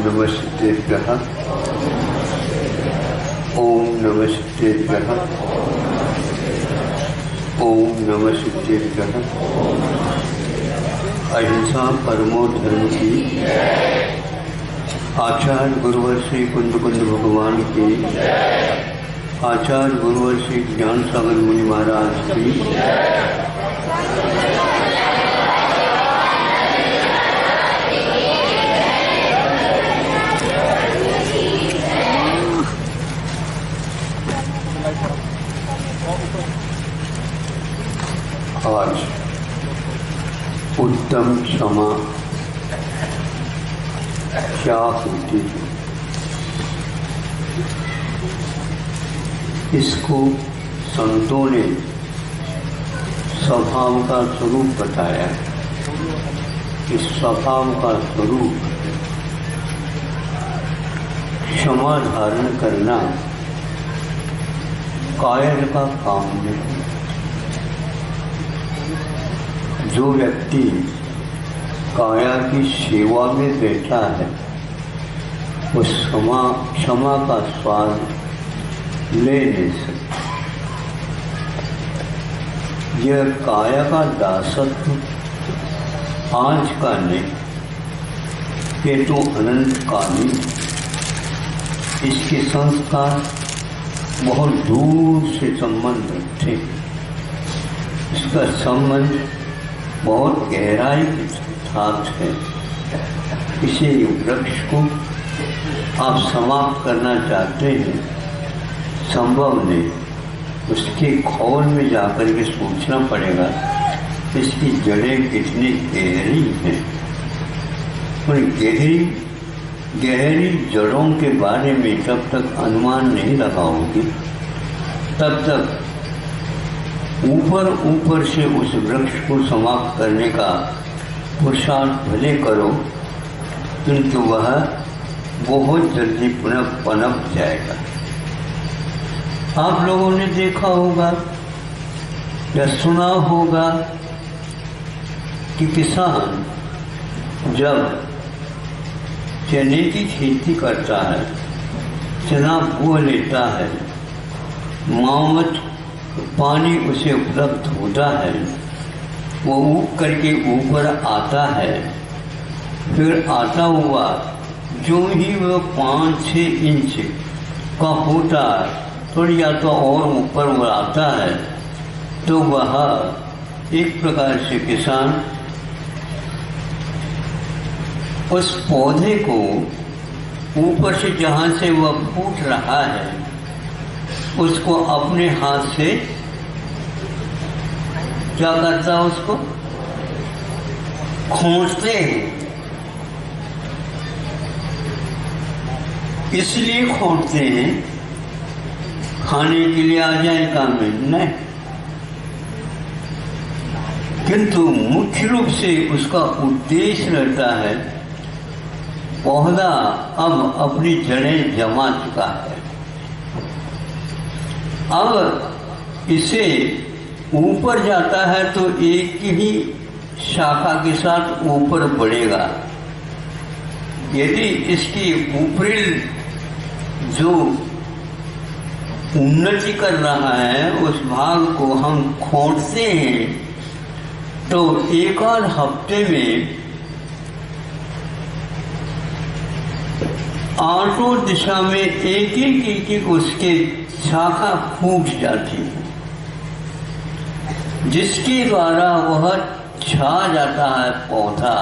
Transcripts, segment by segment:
नमस्तेभ्यः। ओम नमस्तेभ्यः। ओम नमस्तेभ्यः। अहिंसा परमो धर्म की, आचार्य गुरुवर श्री कुंद भगवान की, आचार्य गुरुवर श्री ज्ञान सागर मुनि महाराज की, आज उत्तम क्षमा क्या होती है, इसको संतों ने स्वभाव का स्वरूप बताया। इस स्वभाव का स्वरूप क्षमा धारण करना कायर का काम नहीं। जो व्यक्ति काया की सेवा में बैठा है वो क्षमा का स्वाद ले नहीं सकता। यह काया का दासत्व आज का नहीं, ये तो अनंत कालीन। इसके संस्कार बहुत दूर से संबंध रखते। इसका संबंध बहुत गहराई के साथ है। इसे वृक्ष को आप समाप्त करना चाहते हैं, संभव नहीं। उसके खोल में जाकर के सोचना पड़ेगा इसकी जड़ें कितनी गहरी हैं। उन गहरी जड़ों के बारे में जब तक अनुमान नहीं लगाओगे तब तक ऊपर से उस वृक्ष को समाप्त करने का पुरुषार्थ भले करो, किंतु वह बहुत जल्दी पुनः पनप जाएगा। आप लोगों ने देखा होगा या सुना होगा कि किसान जब चने की खेती करता है, चना बो लेता है, मावत पानी उसे उपलब्ध होता है, वो उग करके ऊपर आता है। फिर आता हुआ जो ही वह 5-6 इंच का होता, थोड़ी या तो और ऊपर वो आता है, तो वह एक प्रकार से किसान उस पौधे को ऊपर से जहाँ से वह फूट रहा है उसको अपने हाथ से क्या करता है, उसको खोंचते हैं। इसलिए खोंचते हैं खाने के लिए आ जाए काम में नहीं, किंतु मुख्य रूप से उसका उद्देश्य रहता है पौधा अब अपनी जड़ें जमा चुका है, अब इसे ऊपर जाता है तो एक ही शाखा के साथ ऊपर बढ़ेगा। यदि इसकी ऊपरी जो उन्नति कर रहा है उस भाग को हम खोदते हैं तो एक और हफ्ते में 8 दिशा में एक उसके शाखा फूट जाती है, जिसके द्वारा वह छा जाता है, पौधा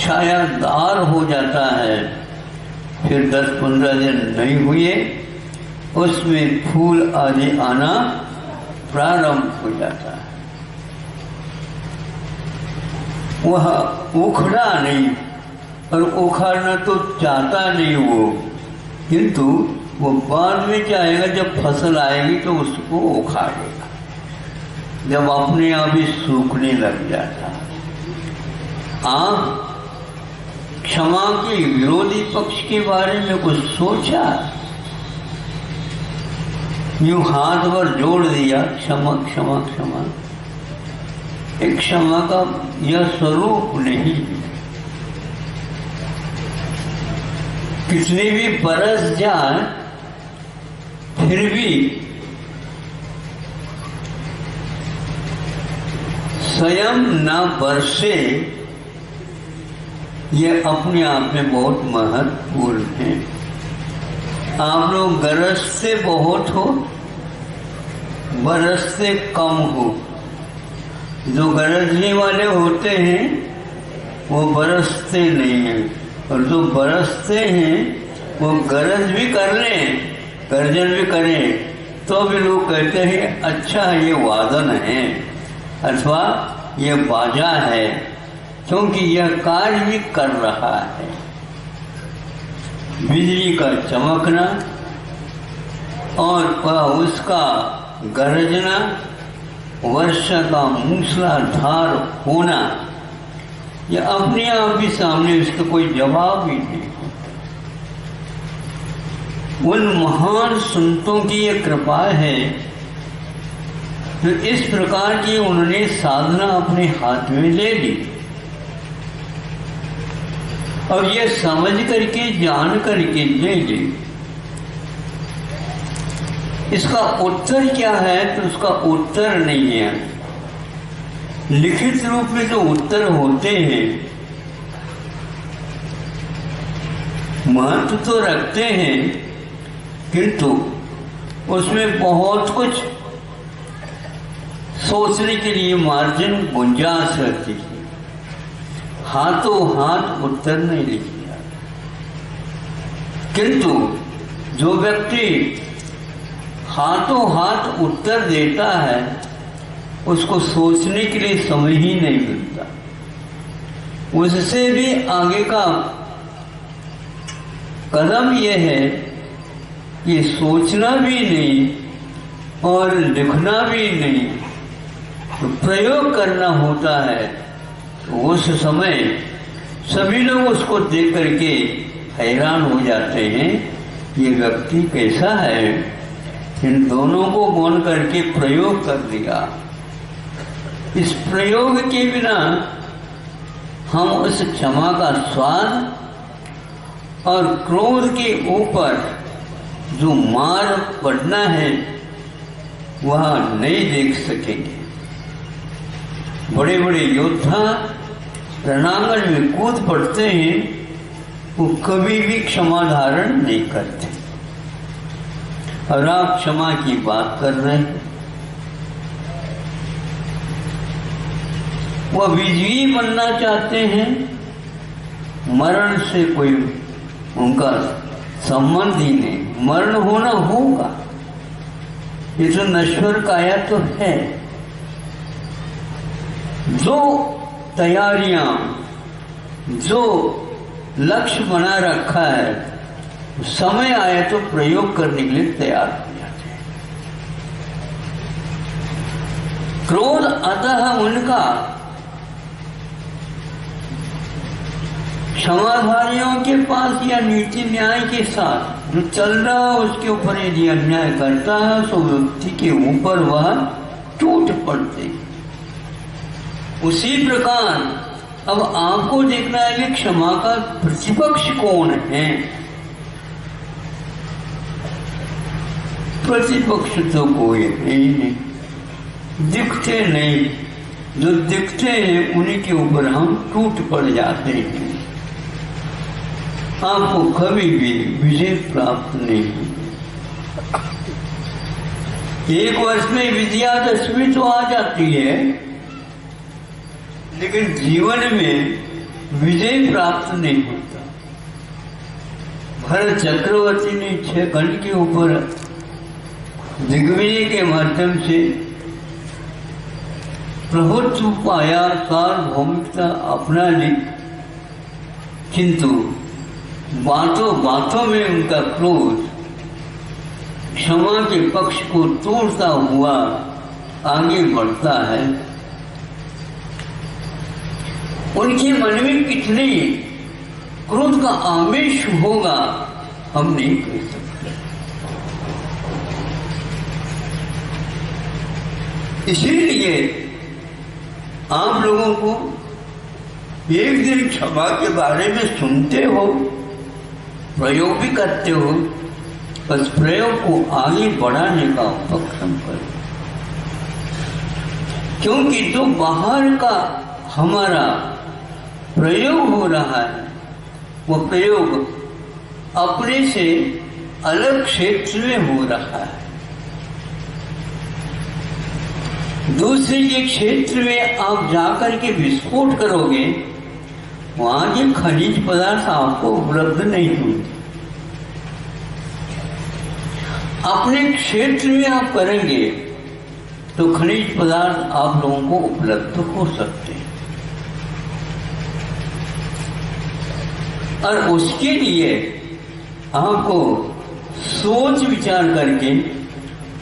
छायादार हो जाता है। फिर 10-15 दिन नहीं हुए उसमें फूल आदि आना प्रारंभ हो जाता है। वह उखड़ा नहीं, और उखाड़ना तो चाहता नहीं वो, किंतु वो बाद में चाहेगा जब फसल आएगी तो उसको उखाड़ेगा, जब अपने आप ही सूखने लग जाता है। आप क्षमा के विरोधी पक्ष के बारे में कुछ सोचा? यूं हाथ भर जोड़ दिया, क्षमा क्षमा क्षमा। एक क्षमा का यह स्वरूप नहीं। कितने भी बरस जाए फिर भी स्वयं न बरसे, ये अपने आप में बहुत महत्वपूर्ण है। आप लोग गरजते बहुत हो, बरसते कम हो। जो गरजने वाले होते हैं वो बरसते नहीं हैं, और जो बरसते हैं वो गरज भी कर लें, गर्जन भी करें तो भी लोग कहते हैं अच्छा ये वादन है अथवा ये बाजा है, क्योंकि यह कार्य भी कर रहा है। बिजली का चमकना और उसका गरजना, वर्षा का मूसलाधार होना, यह अपने आप भी सामने उसका कोई जवाब ही नहीं। उन महान संतों की यह कृपा है तो इस प्रकार की उन्होंने साधना अपने हाथ में ले ली और ये समझ करके जान करके ले ली। इसका उत्तर क्या है तो उसका उत्तर नहीं है। लिखित रूप में जो उत्तर होते हैं महत्व तो रखते हैं, किंतु उसमें बहुत कुछ सोचने के लिए मार्जिन गुंजाइश रहती है। हाथों हाथ उत्तर नहीं लिखा, किंतु जो व्यक्ति हाथों हाथ उत्तर देता है उसको सोचने के लिए समय ही नहीं मिलता। उससे भी आगे का कदम यह है कि सोचना भी नहीं और लिखना भी नहीं, तो प्रयोग करना होता है। तो उस समय सभी लोग उसको देख करके हैरान हो जाते हैं, ये व्यक्ति कैसा है, इन दोनों को गौण करके प्रयोग कर दिया। इस प्रयोग के बिना हम उस क्षमा का स्वाद और क्रोध के ऊपर जो मार पड़ना है वह नहीं देख सकेंगे। बड़े बड़े योद्धा रणांगण में कूद पड़ते हैं, वो कभी भी क्षमा धारण नहीं करते। और आप क्षमा की बात कर रहे हैं। वह विजयी बनना चाहते हैं, मरण से कोई उनका संबंध ही नहीं। मरण होना होगा, ये तो नश्वर काया तो है। जो तैयारियां, जो लक्ष्य बना रखा है, समय आए तो प्रयोग करने के लिए तैयार हो जाते हैं। क्रोध अतः उनका क्षमाधारियों के पास या नीति न्याय के साथ जो चल रहा है उसके ऊपर यदि अन्याय करता है तो व्यक्ति के ऊपर वह टूट पड़ते। उसी प्रकार अब आपको देखना है कि क्षमा का प्रतिपक्ष कौन है। प्रतिपक्ष तो कोई है ही नहीं, दिखते नहीं। जो दिखते हैं उन्हीं के ऊपर हम टूट पड़ जाते हैं। आपको कभी भी विजय प्राप्त नहीं होगी। एक वर्ष में विजयादशमी तो आ जाती है, लेकिन जीवन में विजय प्राप्त नहीं होता। भरत चक्रवर्ती ने 6 खंड के ऊपर दिग्विजय के माध्यम से प्रभुत्व पाया, सार्वभौमिकता अपना ली, किंतु बातों बातों में उनका क्रोध क्षमा के पक्ष को तोड़ता हुआ आगे बढ़ता है। उनके मन में कितने क्रोध का आवेश होगा हम नहीं कह सकते। इसीलिए आप लोगों को एक दिन क्षमा के बारे में सुनते हो प्रयोग भी करते हो, बस प्रयोग को आगे बढ़ाने का उपक्रम करो। क्योंकि जो बाहर का हमारा प्रयोग हो रहा है, वो प्रयोग अपने से अलग क्षेत्र में हो रहा है। दूसरे के क्षेत्र में आप जाकर के विस्फोट करोगे, वहां के खनिज पदार्थ आपको उपलब्ध नहीं होंगे। अपने क्षेत्र में आप करेंगे तो खनिज पदार्थ आप लोगों को उपलब्ध हो सकते हैं, और उसके लिए आपको सोच विचार करके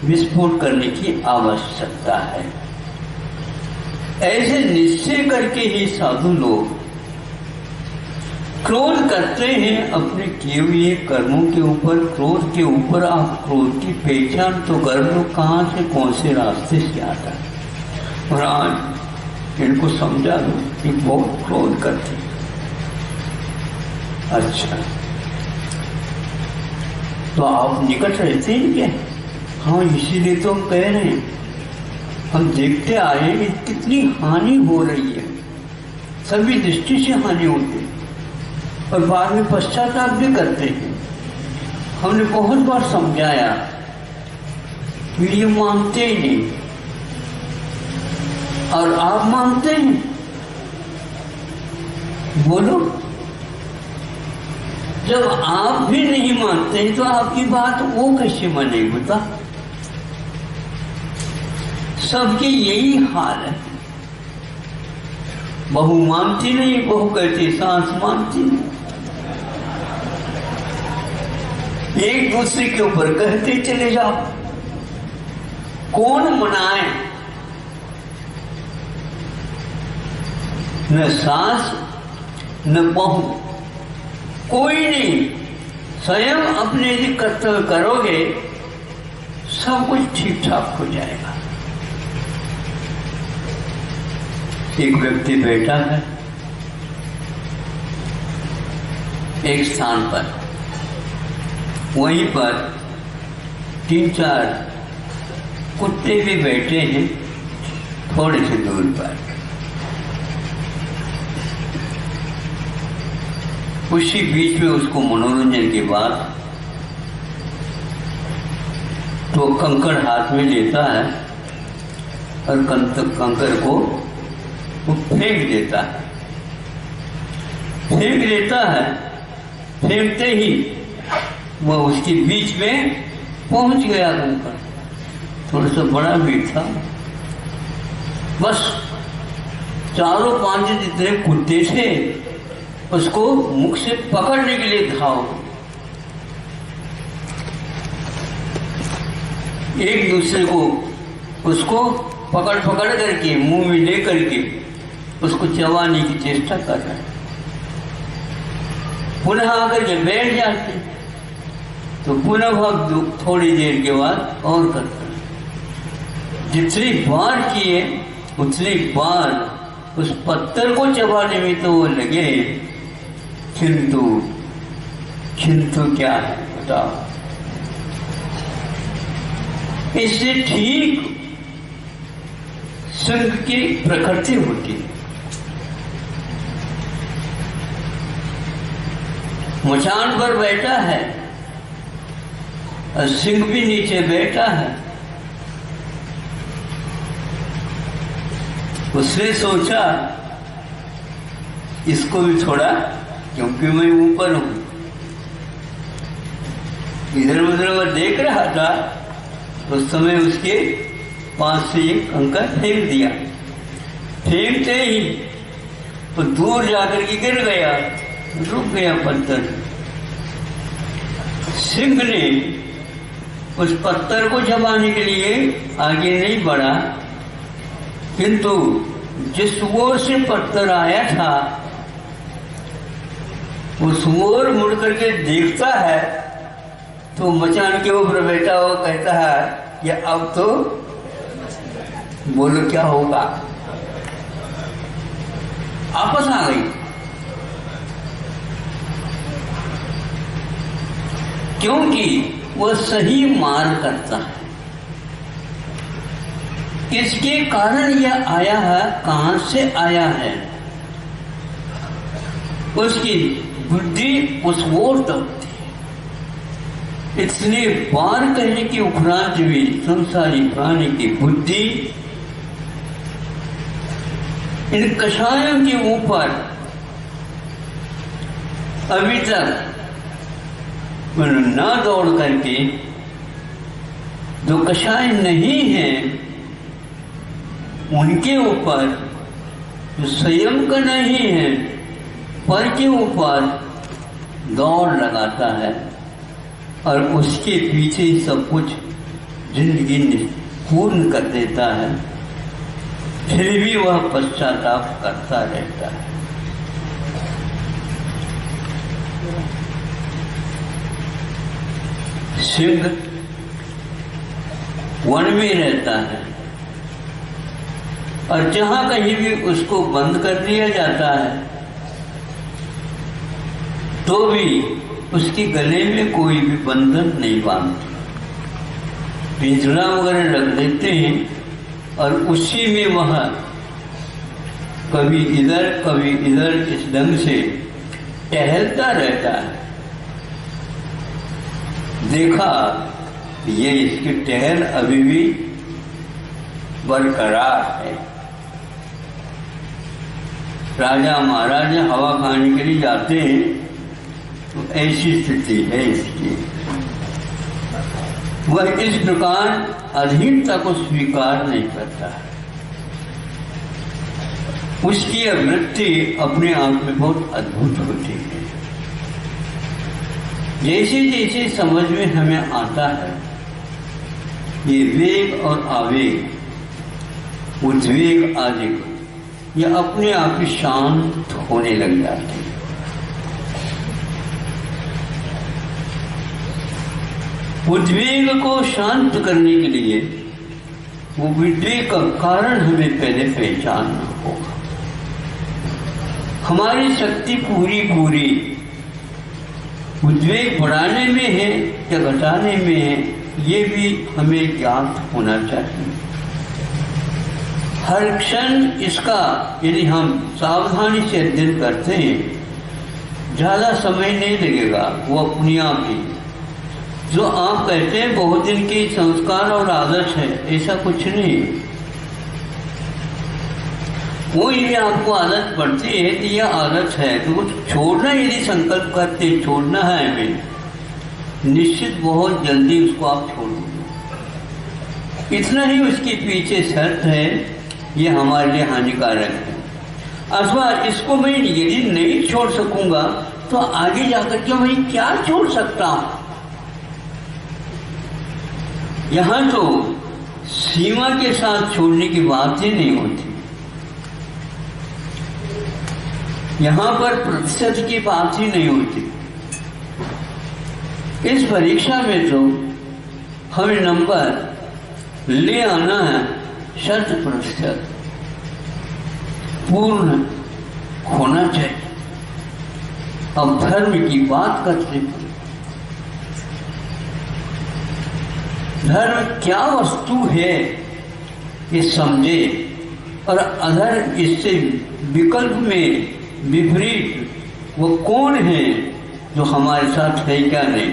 विस्फोट करने की आवश्यकता है। ऐसे निश्चय करके ही साधु लोग क्रोध करते हैं अपने किए हुए कर्मों के ऊपर। क्रोध के ऊपर आप क्रोध की पहचान तो कर लो, कहां से कौन से रास्ते से आता है। और आज इनको समझा दो कि बहुत क्रोध करते हैं। अच्छा, तो आप निकट रहते हैं क्या? हाँ, इसीलिए तो हम कह रहे हैं। हम देखते आए कि कितनी हानि हो रही है, सभी दृष्टि से हानि होती है, और बाद में पश्चाताप भी करते हैं। हमने बहुत बार समझाया, ये मानते ही नहीं, और आप मानते हैं। बोलो, जब आप भी नहीं मानते हैं तो आपकी बात वो कैसे मानेगी? बता, सबके यही हाल है। बहू मानती नहीं, बहू कहती सास मानती नहीं, एक दूसरे के ऊपर कहते चले जाओ। कौन मनाए? न सास न बहू, कोई नहीं। स्वयं अपने लिए कर्तव्य करोगे, सब कुछ ठीक ठाक हो जाएगा। एक व्यक्ति बैठा है एक स्थान पर, वहीं पर 3-4 कुत्ते भी बैठे हैं थोड़े से दूर पर। उसी बीच में उसको मनोरंजन के बाद तो कंकड़ हाथ में लेता है और कंकड़ को वो फेंक देता है। फेंक देता है, फेंकते ही वो उसके बीच में पहुंच गया कंकड़। थोड़ा सा बड़ा भी था, बस 4-5 जितने कुत्ते थे उसको मुख से पकड़ने के लिए धाव, एक दूसरे को उसको पकड़ करके मुंह में ले करके उसको चबाने की चेष्टा कर रहे हैं। पुनः आकर के बैठ जाते, तो पुनः वह थोड़ी देर के बाद और करते हैं। जितनी बार किए उतनी बार उस पत्थर को चबाने में तो वो लगे, किंतु क्या है बताओ? इससे ठीक संग की प्रकृति होती है। मचान पर बैठा है और सिंह भी नीचे बैठा है। उसने सोचा इसको भी थोड़ा, क्योंकि मैं ऊपर हूं, इधर उधर वह देख रहा था, उस समय उसके पास से एक कंकड़ फेंक दिया। फेंकते ही तो दूर जाकर के गिर गया, रुक गया पत्थर। सिंह ने उस पत्थर को चबाने के लिए आगे नहीं बढ़ा, किंतु जिस ओर से पत्थर आया था उस ओर मुड़ करके देखता है तो मचान के ऊपर बैठा हुआ कहता है कि अब तो बोलो क्या होगा। आपस आ गई। क्योंकि वह सही मार्ग करता है। किसके कारण यह आया है, कहां से आया है, उसकी बुद्धि उस ओर दौड़ती है। इसलिए बार कहने के उपरांत भी संसारी प्राणी की बुद्धि इन कषायों के ऊपर अभी तक न दौड़ करके, जो कषाय नहीं है उनके ऊपर, जो संयम का नहीं है पर के ऊपर दौड़ लगाता है और उसके पीछे सब कुछ जिंदगी पूर्ण कर देता है, फिर भी वह पश्चाताप करता रहता है। सिंह वन में रहता है और जहां कहीं भी उसको बंद कर दिया जाता है तो भी उसके गले में कोई भी बंधन नहीं बांधते, पिंजरा वगैरह रख देते हैं और उसी में वह कभी इधर इस ढंग से टहलता रहता है। देखा ये इसकी टहल अभी भी बरकरार है। राजा महाराजा हवा खाने के लिए जाते हैं तो ऐसी स्थिति है इसकी। वह इस प्रकार अधीनता को स्वीकार नहीं करता है। उसकी वृत्ति अपने आप में बहुत अद्भुत होती है। जैसे जैसे समझ में हमें आता है ये वेग और आवेग, उद्वेग आदि ये अपने आप ही शांत होने लग जाते हैं। उद्वेग को शांत करने के लिए वो उद्वेग का कारण हमें पहले पहचानना होगा। हमारी शक्ति पूरी उद्वेग बढ़ाने में है या घटाने में है, ये भी हमें ज्ञात होना चाहिए। हर क्षण इसका यदि हम सावधानी से अध्ययन करते हैं ज्यादा समय नहीं लगेगा, वो अपने आप ही। जो आप कहते हैं बहुत दिन की संस्कार और आदत है, ऐसा कुछ नहीं। वो यदि आपको आदत पड़ती है कि यह आदत है तो कुछ छोड़ना, यदि संकल्प करते छोड़ना है हमें, निश्चित बहुत जल्दी उसको आप छोड़ देंगे। इतना ही उसके पीछे शर्त है, ये हमारे लिए हानिकारक है। अथवा इसको मैं यदि नहीं छोड़ सकूंगा तो आगे जाकर के मैं क्या छोड़ सकता हूं। यहां तो सीमा के साथ छोड़ने की बात ही नहीं होती, यहां पर प्रतिशत की बात ही नहीं होती। इस परीक्षा में तो हमें नंबर ले आना है 100% पूर्ण होना चाहिए। अब धर्म की बात करते हैं। धर्म क्या वस्तु है ये समझे, और अगर इससे विकल्प में विपरीत वो कौन है जो हमारे साथ है क्या नहीं,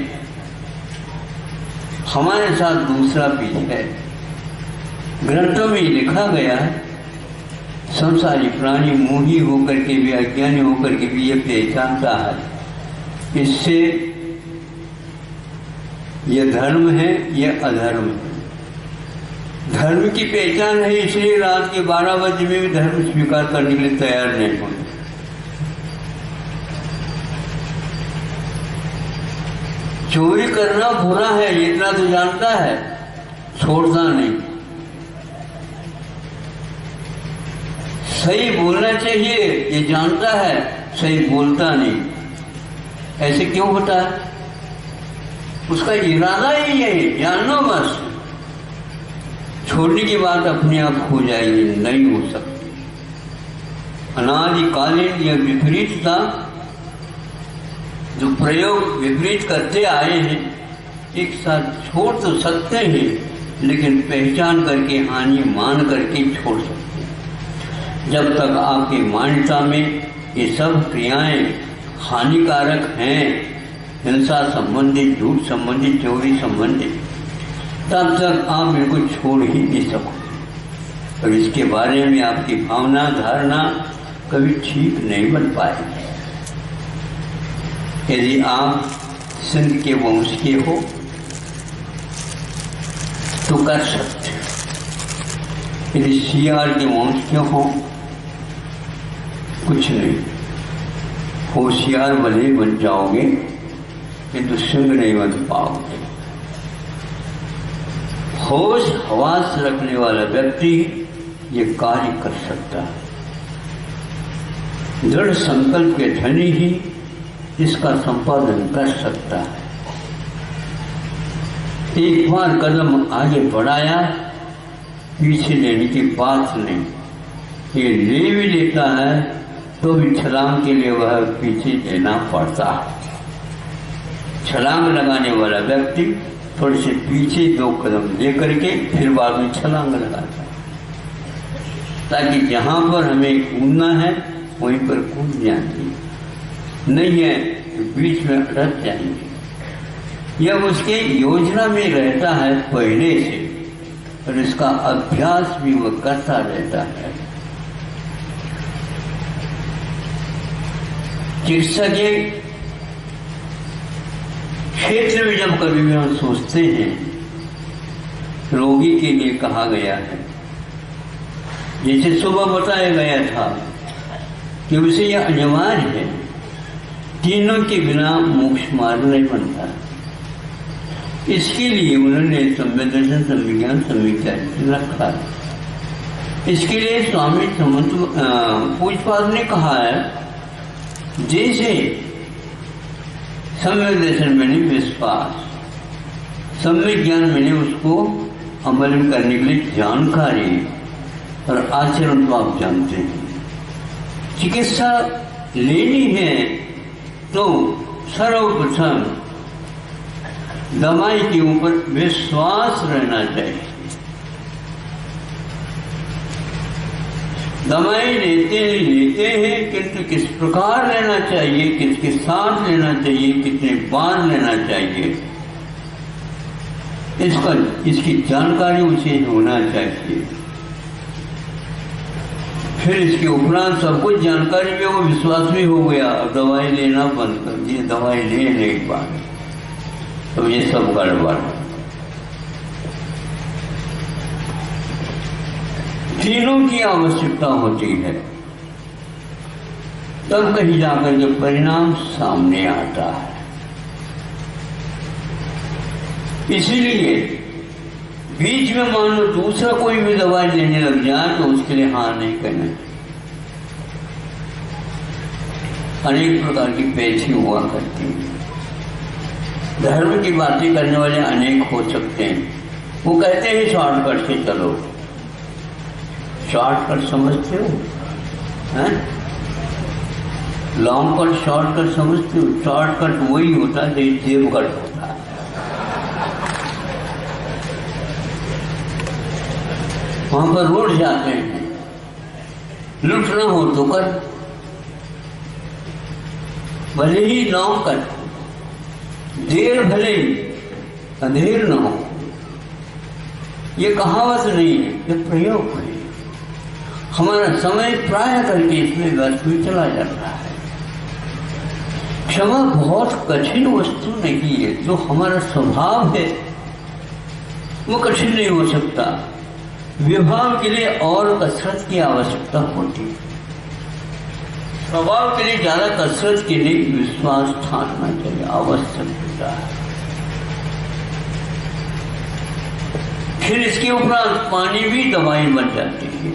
हमारे साथ दूसरा भी है। ग्रंथों में लिखा गया है संसारी प्राणी मोही होकर के भी, अज्ञानी होकर के भी ये पहचानता है इससे ये धर्म है, ये अधर्म है। धर्म की पहचान है, इसलिए रात के 12 बजे में भी धर्म स्वीकार करने के लिए तैयार नहीं होते। चोरी करना बुरा है इतना तो जानता है, छोड़ता नहीं। सही बोलना चाहिए ये जानता है, सही बोलता नहीं। ऐसे क्यों होता है? उसका इरादा ही यही, जानना बस। छोड़ने की बात अपने आप हो जाएगी, नहीं हो सकती। अनादिकालीन यह विपरीतता जो प्रयोग विपरीत करते आए हैं एक साथ छोड़ तो सकते हैं, लेकिन पहचान करके, हानि मान करके छोड़ सकते हैं। जब तक आपकी मान्यता में ये सब क्रियाएं हानिकारक हैं, हिंसा संबंधित, झूठ संबंधित, चोरी संबंधित, तब तक आप इनको छोड़ ही नहीं सकोगे और इसके बारे में आपकी भावना, धारणा कभी ठीक नहीं बन पाएगी। यदि आप सिंध के वंश के हो तो कर सकते हो, यदि सियार के वंश के हो कुछ नहीं, होशियार भले बन जाओगे किंतु सिंह नहीं बन पाओगे। होश हवास रखने वाला व्यक्ति ये कार्य कर सकता है। दृढ़ संकल्प के धनी ही इसका संपादन कर सकता है। एक बार कदम आगे बढ़ाया, पीछे लेने की बात नहीं। ये ले भी लेता है तो भी छलांग के लिए वह पीछे लेना पड़ता है। छलांग लगाने वाला व्यक्ति थोड़े से पीछे 2 कदम ले करके फिर बाद में छलांग लगाता है, ताकि जहां पर हमें कूदना है वहीं पर कूद जाएंगे, नहीं है तो बीच में अटक जाएंगे। यह उसके योजना में रहता है पहले से और इसका अभ्यास भी वह करता रहता है। चिकित्सा के क्षेत्र में जब कभी भी हम सोचते हैं, रोगी के लिए कहा गया है, जैसे सुबह बताया गया था कि उसे यह अनिवार्य है, तीनों के बिना मोक्ष मार्ग नहीं बनता। इसके लिए उन्होंने संवेदन संविज्ञान समीक्षा रखा है। इसके लिए स्वामी समंत पूजपाद ने कहा है, जैसे सम्यक दर्शन मैंने विश्वास, सम्यक ज्ञान मैंने उसको अमल करने के लिए जानकारी और आचरण तो आप जानते हैं। चिकित्सा लेनी है तो सर्वप्रथम दवाई के ऊपर विश्वास रहना चाहिए। दवाई लेते हैं, किंतु किस प्रकार लेना चाहिए, किसके साथ लेना चाहिए, कितने बार लेना चाहिए, इसकी जानकारी उसे होना चाहिए। फिर इसके उपरांत सब कुछ जानकारी में वो विश्वास भी हो गया और दवाई लेना बंद कर दिए, दवाई ले एक बार, तो ये सब गड़बड़। तीनों की आवश्यकता होती है, तब कहीं जाकर के परिणाम सामने आता है। इसीलिए बीच में मान लो दूसरा कोई भी दवाई लेने लग जाए तो उसके लिए हाँ नहीं करना। अनेक प्रकार की पेची हुआ करती है। धर्म की बातें करने वाले अनेक हो सकते हैं। वो कहते हैं शॉर्टकट से चलो। शॉर्टकट समझते हो? हैं? लॉन्ग कट शॉर्टकट समझते हो? शॉर्टकट वही होता है जो जेब कट होता है। वहां पर रोड जाते हैं, लुटना हो तो कर, भले ही लॉन्ग कट, देर भले अंधेर न हो। ये कहावत नहीं है, ये प्रयोग है। हमारा समय प्राय करके इसमें व्यर्थ में चला जाता है। क्षमा बहुत कठिन वस्तु नहीं है। जो हमारा स्वभाव है वो कठिन नहीं हो सकता। विभाव के लिए और कसरत की आवश्यकता होती है। स्वभाव के लिए ज्यादा कसरत के लिए विश्वास ठानना चाहिए, आवश्यक होता है। फिर इसके उपरांत पानी भी दवाई बन जाती है।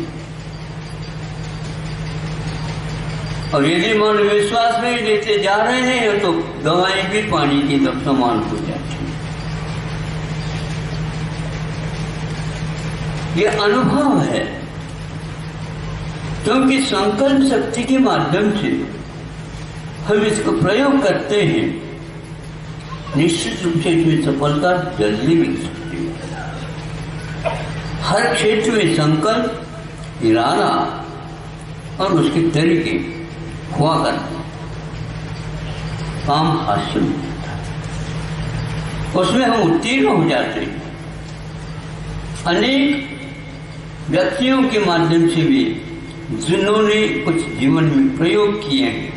और यदि मन विश्वास नहीं लेते जा रहे हैं तो दवाई भी पानी की समान हो जाती है। ये अनुभव है, क्योंकि संकल्प शक्ति के माध्यम से हम इसका प्रयोग करते हैं, निश्चित रूप से इसमें सफलता जल्दी मिल सकती है। हर क्षेत्र में संकल्प, इरादा और उसके तरीके हुआ करते काम हासिल होता है, उसमें हम उत्तीर्ण हो जाते हैं। अनेक व्यक्तियों के माध्यम से भी जिन्होंने कुछ जीवन में प्रयोग किए हैं,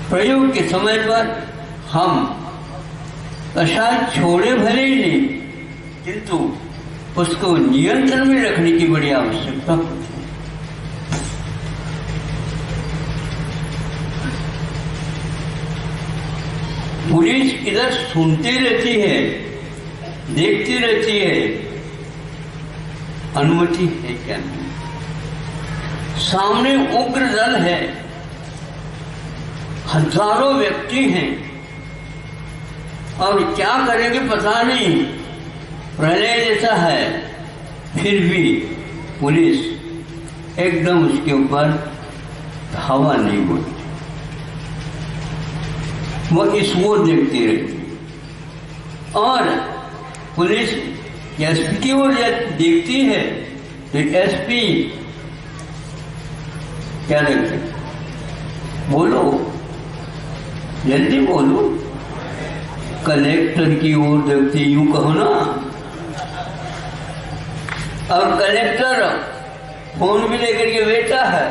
प्रयोग के समय पर हम कषाय छोड़े भले ही नहीं, किंतु उसको नियंत्रण में रखने की बड़ी आवश्यकता होती है। पुलिस इधर सुनती रहती है, देखती रहती है, अनुमति है क्या नहीं। सामने उग्र दल है, हजारों व्यक्ति हैं और क्या करेंगे पता नहीं, प्रलय जैसा है, फिर भी पुलिस एकदम उसके ऊपर धावा नहीं बोलती, वह इस ओर देखती रहती। और पुलिस एसपी की ओर देखती है तो एसपी क्या देखते, बोलो जल्दी बोलो। कलेक्टर की ओर देखती, यूं कहो ना। और कलेक्टर फोन भी लेकर के बैठा है,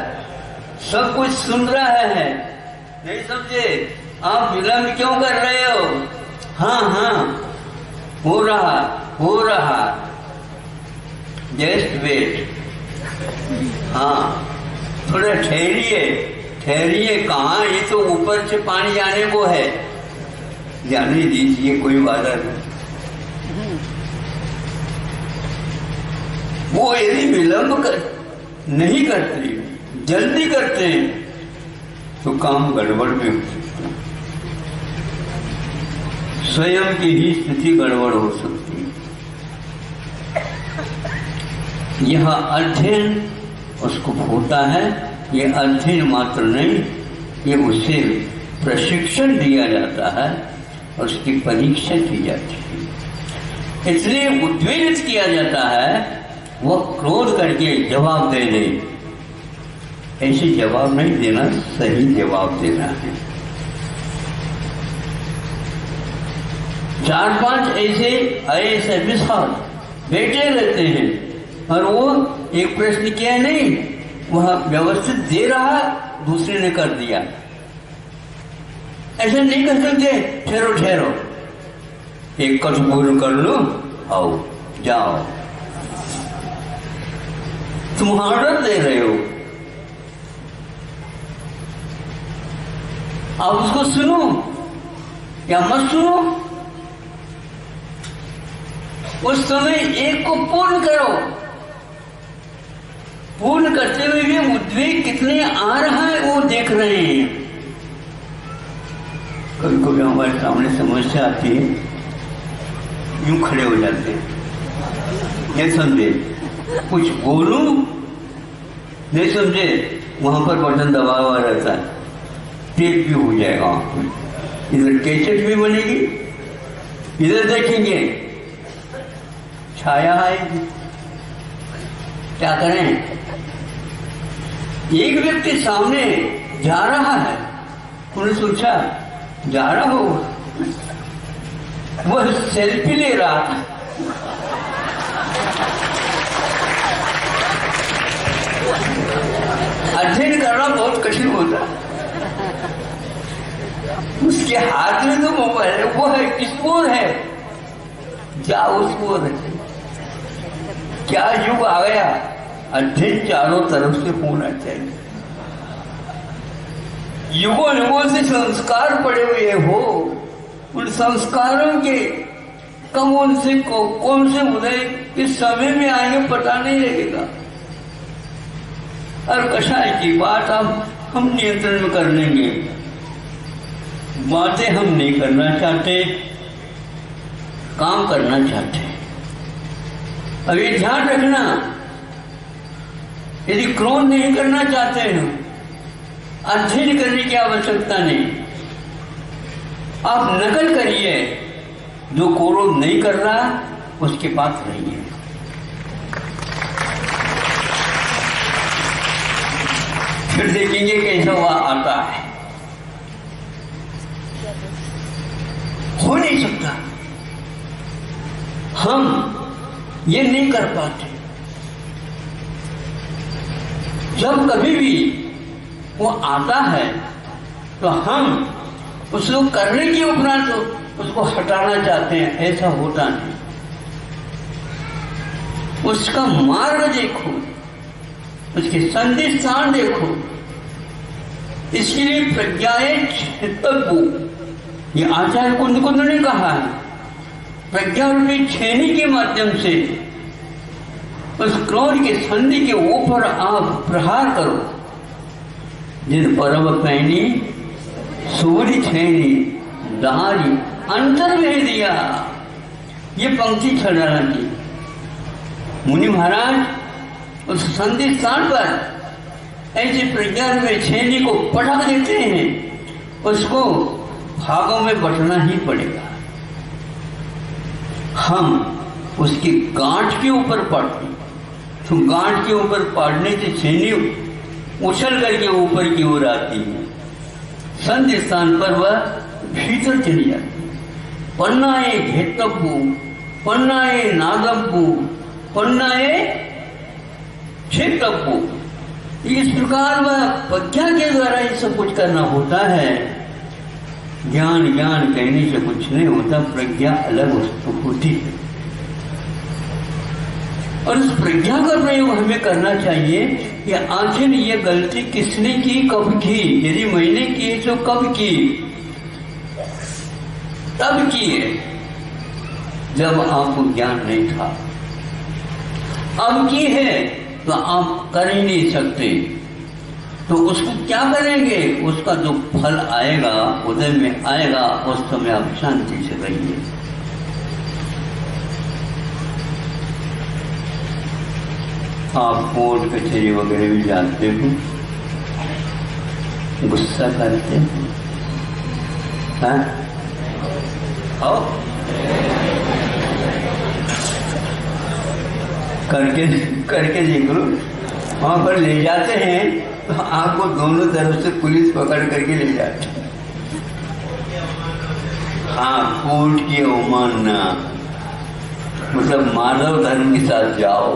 सब कुछ सुन रहा है। नहीं समझे, आप विलंब क्यों कर रहे हो? हाँ हाँ हो रहा, जस्ट वेट। हाँ थोड़ा ठहरिए, कहाँ, ये तो ऊपर से पानी जाने को है, जाने दीजिए, कोई बाधा नहीं। वो यदि विलंब नहीं करते, जल्दी करते हैं तो काम गड़बड़ में हो सकता है, स्वयं की ही स्थिति गड़बड़ हो सकती है। यह अध्ययन उसको होता है, ये अध्ययन मात्र नहीं, ये उसे प्रशिक्षण दिया जाता है और उसकी परीक्षा की जाती है। इसलिए उद्वेलित किया जाता है, वह क्रोध करके जवाब दे दे, ऐसे जवाब नहीं देना, सही जवाब देना है। 4-5 ऐसे IAS ऑफिसर बैठे रहते हैं और वो एक प्रश्न किया नहीं, वह व्यवस्थित दे रहा, दूसरे ने कर दिया। ऐसे नहीं कर सकते, ठहरो, एक कट पूर्ण कर लो, आओ जाओ, तुम ऑर्डर दे रहे हो, आप उसको सुनो या मत सुनो, उस समय एक को पूर्ण करो। पूर्ण करते हुए भी उद्वेग कितने आ रहा है वो देख रहे हैं। कभी कभी हमारे सामने समस्या आती है, यूं खड़े हो जाते हैं, नहीं समझे, कुछ बोलूं, नहीं समझे, वहां पर बटन दबा हुआ रहता है, टेप भी हो जाएगा, इधर कैसेट भी बनेगी, इधर देखेंगे छाया आएगी, क्या करें। एक व्यक्ति सामने जा रहा है, उन्होंने सोचा जा रहा हो, वह सेल्फी ले रहा था, अध्ययन करना बहुत कठिन होता है। उसके हाथ में तो मोबाइल है, वो है किस ओर है, जाओ उस ओर है। क्या युग आ गया, अध्ययन चारों तरफ से होना चाहिए। युगों युगों से संस्कार पड़े हुए हो, उन संस्कारों के कौन से उदय किस समय में आएंगे पता नहीं लगेगा। और कषाय की बात अब हम नियंत्रण में कर लेंगे, बातें हम नहीं करना चाहते, काम करना चाहते। अब ये ध्यान रखना, यदि क्रोध नहीं करना चाहते हैं, अध्ययन करने की आवश्यकता नहीं। आप नकल करिए, जो कौरव नहीं कर रहा उसके पास रहिए। फिर देखेंगे कैसा वह आता है। हो नहीं सकता, हम ये नहीं कर पाते। जब कभी भी वो आता है तो हम उसको करने के उपरांत तो उसको हटाना चाहते हैं, ऐसा होता नहीं। उसका मार्ग देखो, उसके संदिग्धान देखो। इसके लिए प्रज्ञाए क्षेत्रज्ञ, ये आचार्य कुंद ने कहा है, प्रज्ञा रूपी छेनी के माध्यम से उस क्रोध के संधि के ऊपर आप प्रहार करो। जिन परम पैनी सूर्य छेनी दारी अंतर में दिया। ये पंक्ति छड़ाना की मुनि महाराज उस संधि स्थान पर ऐसे प्रज्ञा में छेनी को पटक देते हैं, उसको भागों में बंटना ही पड़ेगा। हम उसकी गांठ के ऊपर पड़ते, तो गांठ के ऊपर पड़ने से छेनी उछल करके ऊपर की ओर आती है। संधि स्थान पर वह भीतर चली जाती है। पन्नाए घेतब्बू, पन्नाए नागब्बू, पन्नाए क्षेत्रब्बू। इस प्रकार वह प्रज्ञा के द्वारा ये सब कुछ करना होता है। ज्ञान ज्ञान कहने से कुछ नहीं होता, प्रज्ञा अलग वस्तु होती है। और उस प्रज्ञा का प्रयोग हमें करना चाहिए कि आखिर ये गलती किसने की, कब की। यदि मैंने की तो कब की, तब की है जब आपको ज्ञान नहीं था। अब की है तो आप कर ही नहीं सकते, तो उसको क्या करेंगे, उसका जो फल आएगा, उदय में आएगा, उस समय आप शांति से रहिए। आप कोर्ट कचहरी वगैरह भी जाते हो, गुस्सा करते हो, हाँ? आओ करके देख लो। वहां पर ले जाते हैं तो आपको दोनों तरफ से पुलिस पकड़ करके ले जाती है। हाँ, कोर्ट की अवमानना मतलब मानव धर्म के साथ जाओ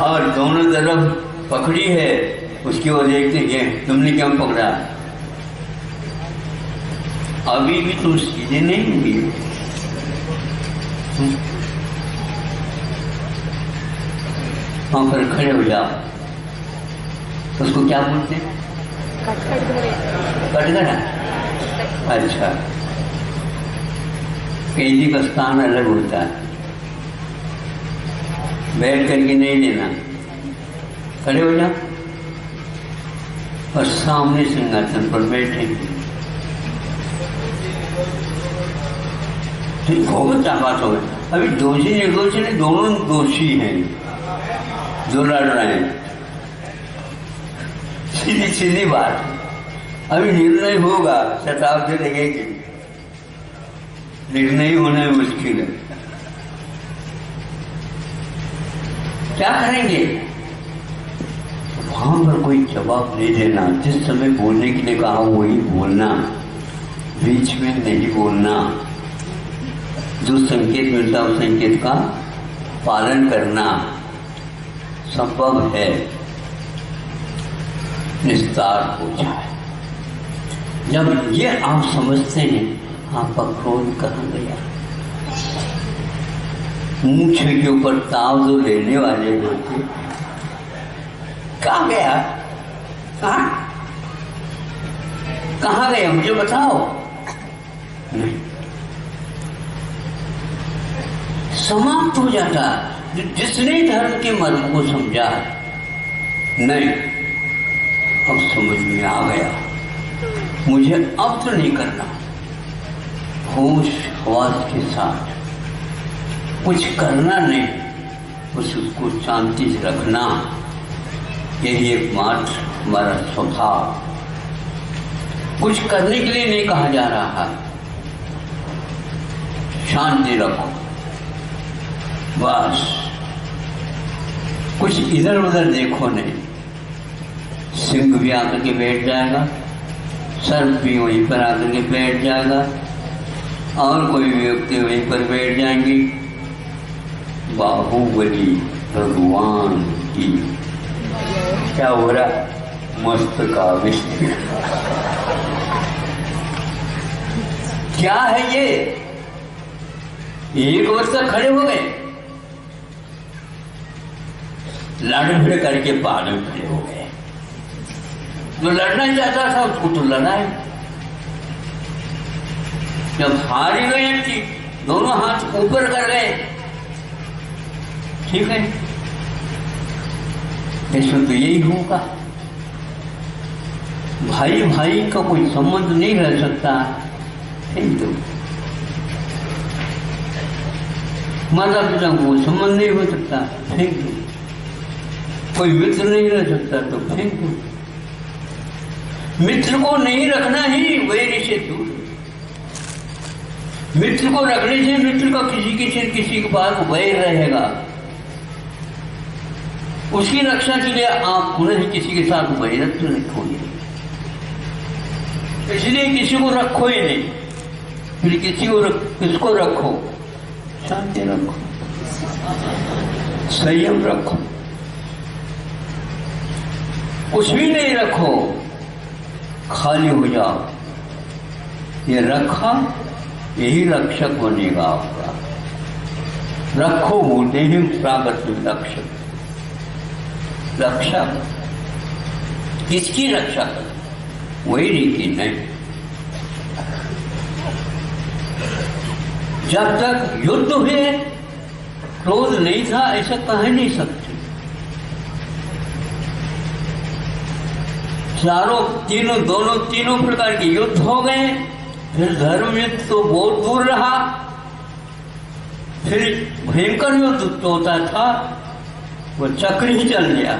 और दोनों तरफ पकड़ी है, उसकी ओर देखते हैं तुमने क्या पकड़ा। अभी भी तुम सीधे नहीं हुई। वहां पर खड़े हो जाओ, उसको क्या बोलते हैं, कटघरा। अच्छा, कैदी का स्थान अलग होता है, बैठ करके नहीं लेना, खड़े हो जाओ और सामने सिंहासन पर बैठेंगे। ठीक होगा, क्या बात हो गई। अभी दोषी निर्दोषी नहीं, दोनों दोषी हैं जो लड़ रहे हैं। सीधी सीधी बात, अभी निर्णय होगा, शताब्दी लगेगी, निर्णय होना मुश्किल है। क्या करेंगे, वहां पर कोई जवाब नहीं देना। जिस समय बोलने के लिए कहा वही बोलना, बीच में नहीं बोलना। जो संकेत मिलता है उस संकेत का पालन करना संभव है, निस्तार हो जाए। जब ये आप समझते हैं, आपका क्रोध कहाँ गया। मूछ के ऊपर ताव जो लेने वाले होते, कहाँ गया, कहाँ गया मुझे बताओ। नहीं, समाप्त हो जाता। जिसने धर्म के मर्म को समझा, नहीं अब समझ में आ गया, मुझे अब तो नहीं करना। होश हवास के साथ कुछ करना नहीं, बस उसको शांति से रखना। यही एकमात्र हमारा स्वभाव। कुछ करने के लिए नहीं कहा जा रहा है, शांति रखो बस। कुछ इधर उधर देखो नहीं। सिंह भी आकर के बैठ जाएगा, सर्प भी वहीं पर आकर के बैठ जाएगा, और कोई व्यक्ति वहीं पर बैठ जाएंगे। बाहुबली भगवान की क्या हो रहा, मस्त का विष्णु क्या है ये? एक वर्ष तक खड़े हो गए, लड़ भिड़ करके बाद में खड़े हो गए। जो लड़ना चाहता था उसको तो लड़ाए। जब हार ही गए थी, दोनों हाथ ऊपर कर गए, ठीक है, इसमें तो यही होगा। भाई भाई का कोई संबंध नहीं रह सकता, फेंक दो। माता पिता को कोई संबंध नहीं हो सकता, फेंक दो। कोई मित्र नहीं रह सकता तो फेंक दो। मित्र को नहीं रखना ही वैर से दूर। मित्र को रखने से मित्र का किसी के पास वैर रहेगा। उसकी रक्षा के लिए आप पुनः किसी के साथ वैरत्व रखोगे, इसलिए किसी को रखो ही नहीं। फिर किसको रखो? शांति रखो, संयम रखो, कुछ भी नहीं रखो, खाली हो जाओ। ये रखा, यही रक्षक बनेगा आपका। रखो बोलते हैं प्रागत रक्षक। रक्षा किसकी रक्षा कर? वही रीति नहीं। जब तक युद्ध हुए क्रोध नहीं था, ऐसा कह नहीं सकते। तीनों प्रकार के युद्ध हो गए। फिर धर्म युद्ध तो बहुत दूर रहा। फिर भयंकर युद्ध तो होता था, वो चक्र ही चल गया।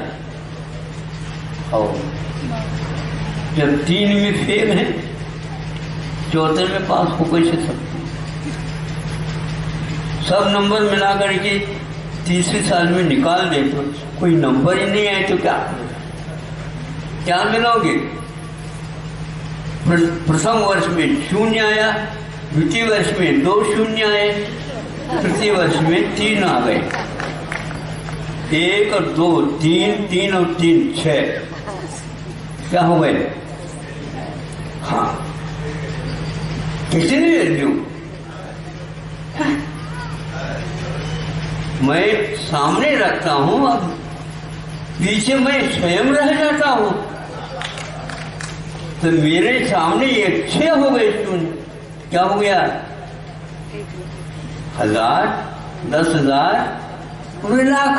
और जब 3 में फेल है, 4 में पास हो कैसे सकते? सब नंबर मिला करके 30वें साल में निकाल दे तो कोई नंबर ही नहीं आए तो क्या मिलोगे? प्रथम वर्ष में 0 आया, द्वितीय वर्ष में 2 0 आए, तृतीय वर्ष में 3 आ गए। 1 और 2 3, 3 और 3 6, क्या हो गए? हाँ, किसी ने क्यों? मैं सामने रखता हूं, अब पीछे मैं स्वयं रह जाता हूं, तो मेरे सामने ये 6 हो गए। क्या हो गया? 1000, 10,000 और लाख।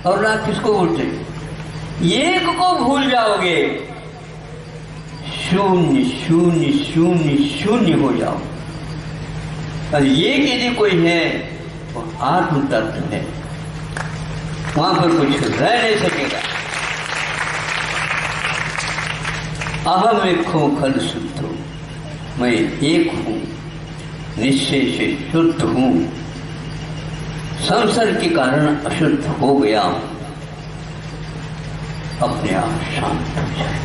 और लाख किसको बोलते? एक को भूल जाओगे, 0 0 0 0 हो जाओ। और ये यदि कोई है तो आत्म तत्व है, वहां पर कुछ रह नहीं सकेगा। अहम एक हूं खल शुद्ध हूं, मैं एक हूं, निश्चय से शुद्ध हूं, संसार के कारण अशुद्ध हो गया हूं। अपने आप शांत हो जाए।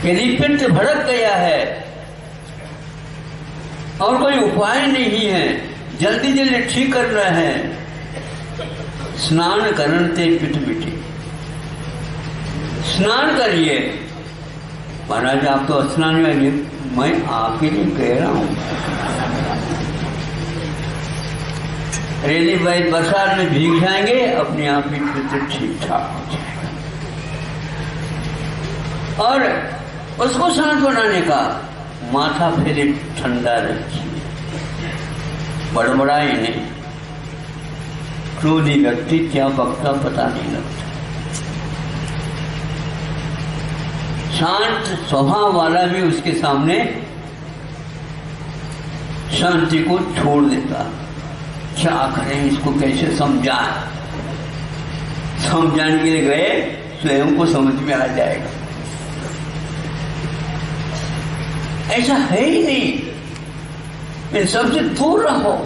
यदि पित्त भड़क गया है और कोई उपाय नहीं है, जल्दी जल्दी ठीक करना है, स्नान करते पिट मिटे। स्नान करिए। महाराज आप तो स्नान में, मैं आपके लिए कह रहा हूं। रेली भाई बरसात में भीग जाएंगे, अपने आप ही पित्त ठीक ठाक हो जाएगा। और उसको शांत बनाने का माथा फेरे ठंडा रखिए, बड़बड़ाए नहीं। क्रोधी व्यक्ति क्या बकता पता नहीं लगता। शांत स्वभाव वाला भी उसके सामने शांति को छोड़ देता, क्या करें, इसको कैसे समझाएं। समझाने के लिए गए, स्वयं को समझ में आ जाएगा। ऐसा है ही नहीं। इन सबसे दूर रहो।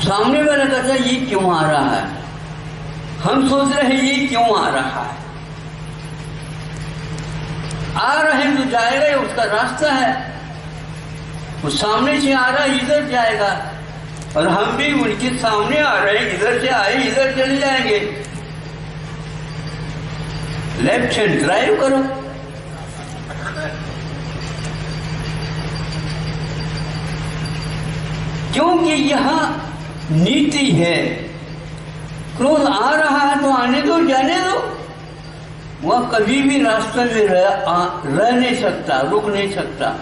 सामने वाला कहता है ये क्यों आ रहा है, हम सोच रहे हैं ये क्यों आ रहा है। आ रहे हैं तो जाएगा, ये उसका रास्ता है। वो सामने से आ रहा है, इधर जाएगा, और हम भी उनके सामने आ रहे हैं, इधर से आए इधर चले जाएंगे। लेफ्ट हैंड ड्राइव करो। क्योंकि यह नीति है। क्रोध आ रहा है तो आने दो, जाने दो। वह कभी भी रास्ते में रह नहीं सकता, रुक नहीं सकता।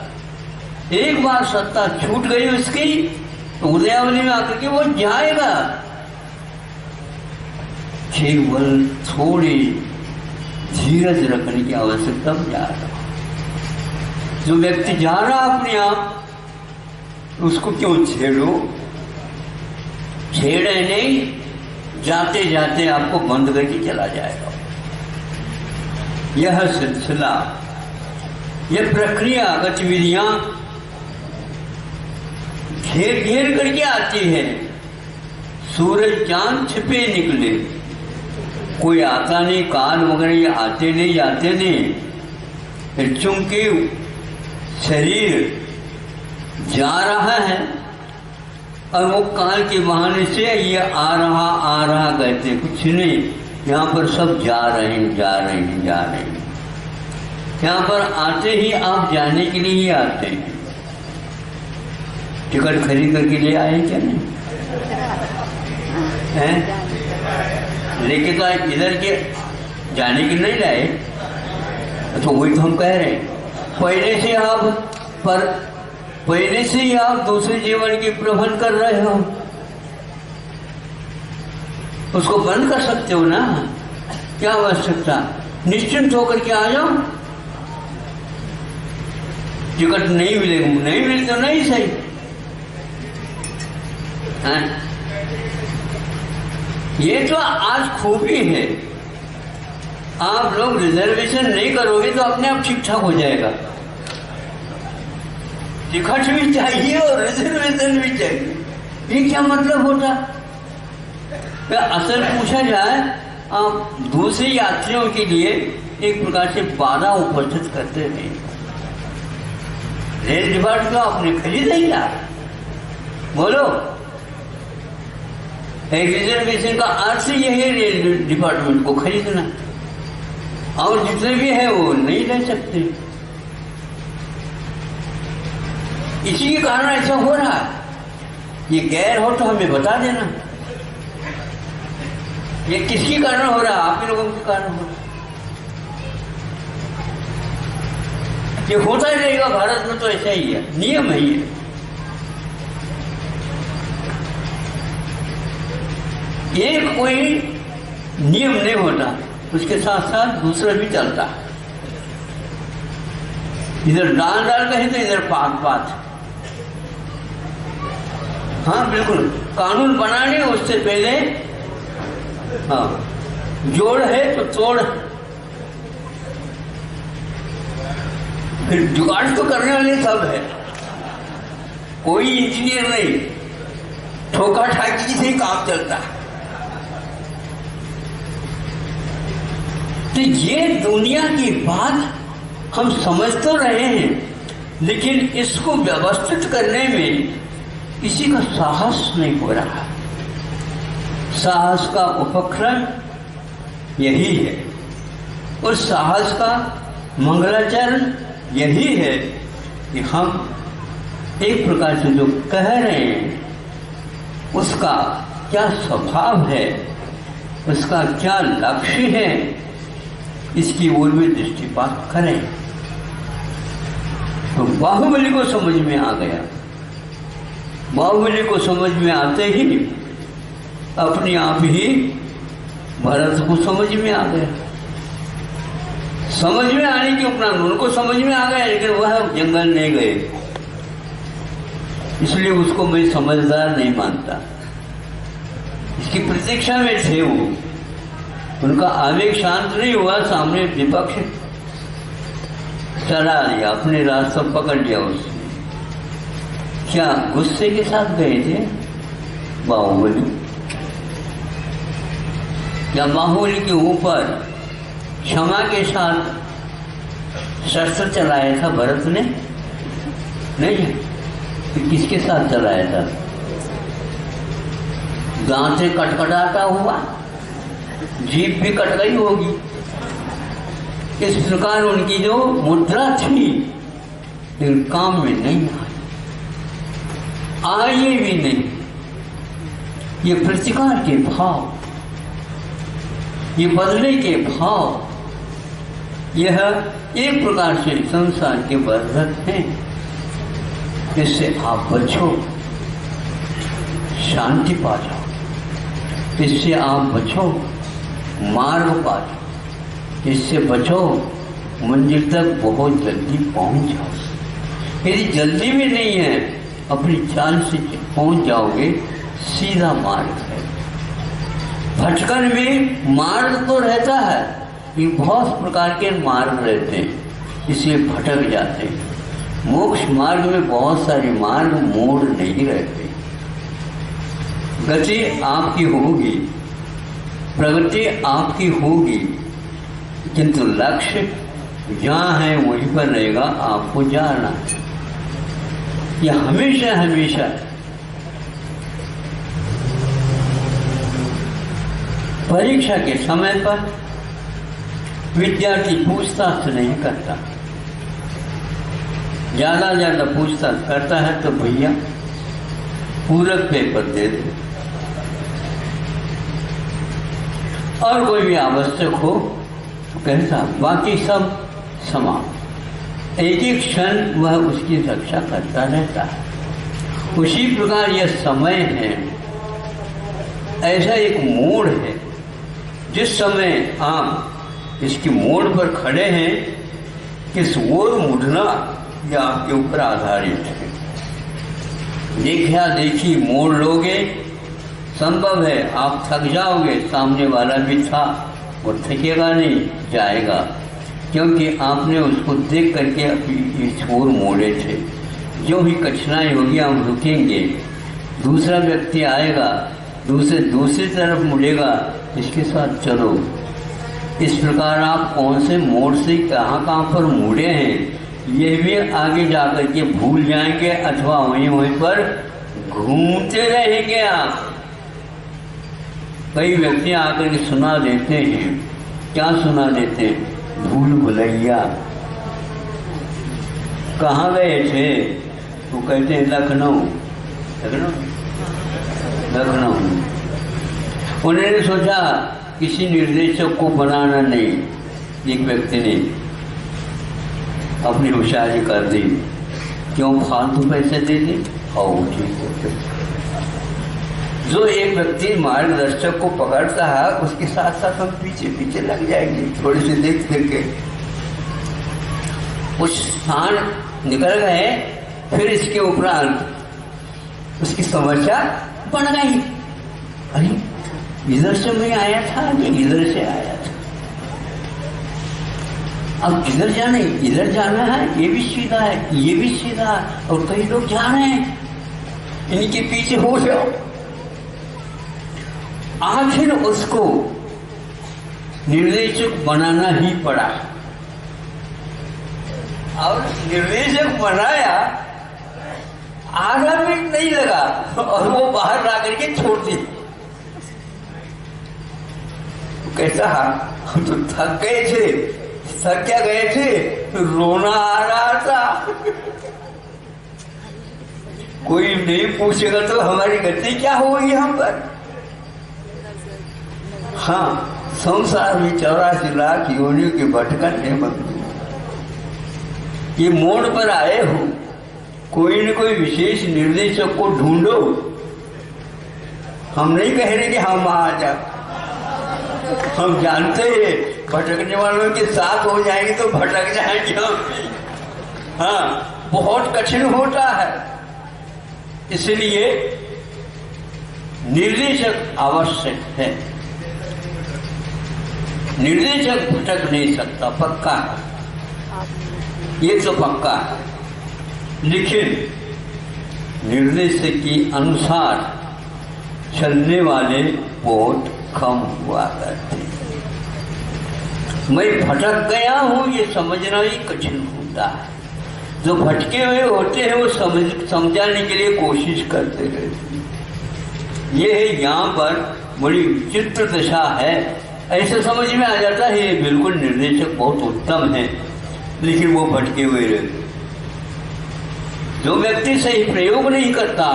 एक बार सत्ता छूट गई उसकी तो उदयावली में आकर के वो जाएगा। केवल थोड़ी धीरज रखने की आवश्यकता जा रहा। जो व्यक्ति जा रहा अपने आप, उसको क्यों छेड़ो। छेड़े नहीं, जाते जाते आपको बंद करके चला जाएगा। यह सिलसिला, यह प्रक्रिया, गतिविधियां घेर घेर करके आती है। सूरज चांद छिपे निकले, कोई आता नहीं, काल वगैरह ये आते नहीं, जाते नहीं। चूंकि शरीर जा रहा है और वो काल के बहाने से ये आ रहा कहते, कुछ नहीं। यहाँ पर सब जा रहे हैं, जा रहे हैं, जा रहे हैं। यहाँ पर आते ही आप जाने के लिए ही आते हैं। टिकट खरीद करके ले आए क्या नहीं हैं? लेके तो इधर के जाने के नहीं लाए। तो वही तो हम कह रहे हैं, पहले से ही आप दूसरे जीवन की प्रबंध कर रहे हो। उसको बंद कर सकते हो ना, क्या आवश्यकता। निश्चिंत होकर के आ जाओ। टिकट नहीं मिले तो नहीं सही है। ये तो आज खूबी है। आप लोग रिजर्वेशन नहीं करोगे तो अपने आप ठीक ठाक हो जाएगा। टिकट भी चाहिए और रिजर्वेशन भी चाहिए। ये क्या मतलब होता। असल पूछा जाए, आप दूसरे यात्रियों के लिए एक प्रकार से बाधा उपस्थित करते नहीं। रेल डिपार्टमेंट आपने खरीदा ही क्या, बोलो। एक रिजर्वेशन का अर्थ यही है, रेल डिपार्टमेंट को खरीदना। और जितने भी है वो नहीं ले सकते। इसी के कारण ऐसा हो रहा है। ये गैर हो तो हमें बता देना। ये किसके कारण हो रहा है? आप ही लोगों के कारण हो रहा है। ये होता ही रहेगा। भारत में तो ऐसा ही है, नियम है ये। एक कोई नियम नहीं होता, उसके साथ साथ दूसरा भी चलता है। इधर डाल कहे तो इधर पात। हाँ बिल्कुल, कानून बनाने उससे पहले हाँ जोड़ है तो तोड़। फिर जुगाड़ तो करने वाले सब है, कोई इंजीनियर नहीं। ठोका ठाकी से ही काम चलता है। तो ये दुनिया की बात हम समझ तो रहे हैं, लेकिन इसको व्यवस्थित करने में किसी का साहस नहीं हो रहा। साहस का उपक्रम यही है, और साहस का मंगलाचरण यही है कि हम एक प्रकार से जो कह रहे हैं उसका क्या स्वभाव है, उसका क्या लक्ष्य है, इसकी ओर में दृष्टिपात करें। तो बाहुबली को समझ में आ गया। बाहुबली को समझ में आते ही अपने आप ही भरत को समझ में आ गया। समझ में आने के उपरांत उनको समझ में आ गया, लेकिन वह जंगल नहीं गए। इसलिए उसको मैं समझदार नहीं मानता। इसकी प्रतीक्षा में थे वो, उनका आवेग शांत नहीं हुआ, सामने विपक्ष चला लिया, अपने रास्ता पकड़ लिया उसने। क्या गुस्से के साथ गए थे बाहुबली, या बाहुबली के ऊपर क्षमा के साथ शस्त्र चलाया था भरत ने? नहीं, तो किसके साथ चलाया था? दांत से कटकटाता हुआ, जीभ भी कट गई होगी। इस प्रकार उनकी जो मुद्रा थी, लेकिन काम में नहीं आई भी नहीं। ये प्रतिकार के भाव, ये बदले के भाव, यह एक प्रकार से संसार के वर्धक हैं। इससे आप बचो, शांति पा जाओ। इससे आप बचो, मार्ग पा जाओ। इससे बचो, मंजिल तक बहुत जल्दी पहुंच जाओ। यदि जल्दी भी नहीं है, अपनी चाल से पहुंच जाओगे, सीधा मार्ग है। भटकन में मार्ग तो रहता है, लेकिन बहुत प्रकार के मार्ग रहते हैं, इसलिए भटक जाते हैं। मोक्ष मार्ग में बहुत सारे मार्ग मोड़ नहीं रहते। गति आपकी होगी, प्रगति आपकी होगी, किंतु लक्ष्य जहाँ है वहीं पर रहेगा, आपको जाना। यह हमेशा हमेशा परीक्षा के समय पर विद्यार्थी पूछताछ नहीं करता। ज्यादा पूछताछ करता है तो भैया पूरक पेपर दे दे, और कोई भी आवश्यक हो तो कहता, बाकी सब समान। एक एक क्षण वह उसकी रक्षा करता रहता है। उसी प्रकार यह समय है, ऐसा एक मोड़ है, जिस समय आप इसकी मोड़ पर खड़े हैं, किस ओर मुड़ना यह आपके ऊपर आधारित है। देखा देखी मोड़ लोगे, संभव है आप थक जाओगे, सामने वाला भी था, वो थकेगा नहीं, जाएगा, क्योंकि आपने उसको देख करके अपनी छोर मोड़े थे। जो भी कठिनाई होगी हम रुकेंगे, दूसरा व्यक्ति आएगा, दूसरी तरफ मुड़ेगा, इसके साथ चलो। इस प्रकार आप कौन से मोड़ से कहाँ पर मुड़े हैं, ये भी आगे जाकर के भूल जाएंगे, अथवा वहीं पर घूमते रहेंगे आप। कई व्यक्ति आकर के सुना देते हैं, क्या सुना देते हैं? भूल भुलैया। कहाँ गए थे? वो कहते हैं लखनऊ। उन्होंने सोचा किसी निर्देशक को बनाना नहीं, एक व्यक्ति ने अपनी होशियारी कर दी, क्यों फालतू पैसे दे दी, आओ ठीक होते। जो एक व्यक्ति मार्गदर्शक को पकड़ता है, उसके साथ साथ हम पीछे पीछे लग जाएंगे, थोड़ी सी देख करके। कुछ स्थान निकल गए, फिर इसके उपरांत उसकी समस्या बढ़ गई। अरे इधर से मैं आया था, इधर से आया था, अब इधर जाना है, ये भी सीधा है, ये भी सीधा है, और कई लोग जा रहे हैं, इनके पीछे हो जाओ। आखिर उसको निर्देशक बनाना ही पड़ा, और निर्देशक बनाया, आधा मिनट नहीं लगा और वो बाहर ला करके छोड़ दी। कैसा, हम तो थक गए थे। थक क्या गए थे? रोना आ रहा था। कोई नहीं पूछेगा तो हमारी गति क्या होगी हम पर। हाँ, संसार में 84 लाख योनियों के भटकन है बंधु। ये मोड़ पर आए हो, कोई न कोई विशेष निर्देशक को ढूंढो। हम नहीं कह रहे कि हम आ जा, हम जानते हैं भटकने वालों के साथ हो जाएंगे तो भटक जाएंगे हम भी। हाँ, बहुत कठिन होता है, इसलिए निर्देशक आवश्यक है। निर्देशक भटक नहीं सकता, पक्का है, ये तो पक्का है। लेकिन निर्देशक के अनुसार चलने वाले बहुत कम हुआ करते हैं। मैं भटक गया हूं ये समझना ही कठिन होता है। जो भटके हुए होते हैं वो समझाने के लिए कोशिश करते रहते हैं। ये है यहाँ पर बड़ी विचित्र दशा है। ऐसे समझ में आ जाता है ये बिल्कुल निर्देशक बहुत उत्तम है, लेकिन वो भटके हुए रहते। जो व्यक्ति सही प्रयोग नहीं करता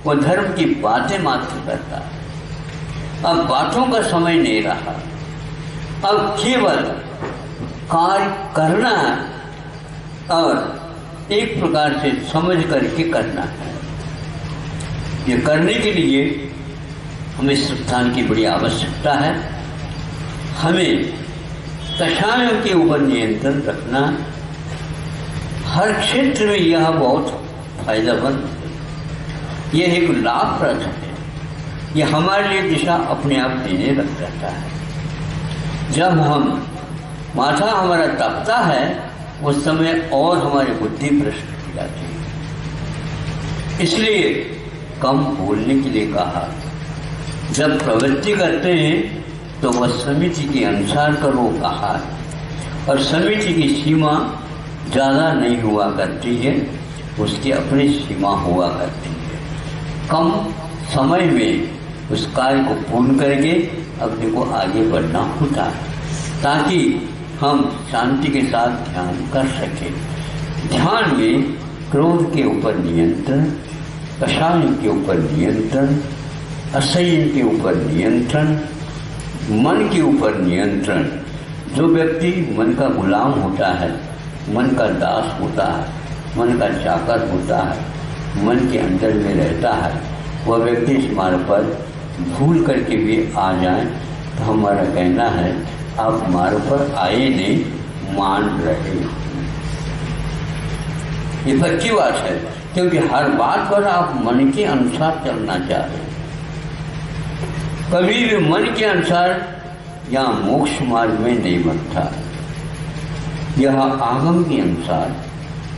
वो धर्म की बातें मात्र करता है। अब बातों का समय नहीं रहा, अब केवल कार्य करना और एक प्रकार से समझ करके करना है। ये करने के लिए हमें स्थान की बड़ी आवश्यकता है। हमें कषायों के ऊपर नियंत्रण रखना, हर क्षेत्र में यह बहुत फायदेमंद है। यह एक लाभप्रद है। यह हमारे लिए दिशा अपने आप देने लग जाता है। जब हम माथा हमारा तपता है उस समय और हमारी बुद्धि भ्रष्ट हो जाती है। इसलिए कम बोलने के लिए कहा। जब प्रवृत्ति करते हैं तो वह समिति के अनुसार करो कहा, और समिति की सीमा ज़्यादा नहीं हुआ करती है, उसकी अपनी सीमा हुआ करती है। कम समय में उस कार्य को पूर्ण करके अपने को आगे बढ़ना होता है, ताकि हम शांति के साथ ध्यान कर सकें। ध्यान में क्रोध के ऊपर नियंत्रण, कषाय के ऊपर नियंत्रण, असंयम के ऊपर नियंत्रण, मन के ऊपर नियंत्रण। जो व्यक्ति मन का गुलाम होता है, मन का दास होता है, मन का चाकर होता है, मन के अंदर में रहता है, वह व्यक्ति इस मार्ग पर भूल करके भी आ जाए तो हमारा कहना है आप मार्ग पर आए नहीं, मान रहे। ये सच्ची बात है, क्योंकि हर बात पर आप मन के अनुसार चलना चाहते। कभी भी मन के अनुसार यहाँ मोक्ष मार्ग में नहीं बनता। यह आगम के अनुसार,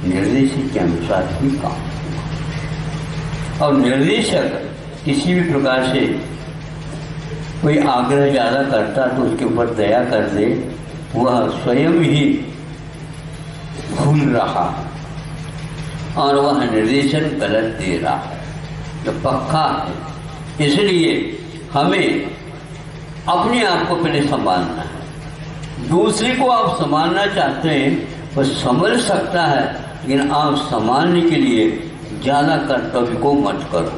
निर्देशक के अनुसार ही काम होगा। और निर्देशक किसी भी प्रकार से कोई आग्रह ज़्यादा करता तो उसके ऊपर दया कर दे, वह स्वयं ही भूल रहा है और वह निर्देशन गलत दे रहा है, तो पक्का है। इसलिए हमें अपने आप को पहले संभालना है। दूसरे को आप संभालना चाहते हैं वह संभल सकता है, लेकिन आप संभालने के लिए ज़्यादा कर्तव्य को मत करो,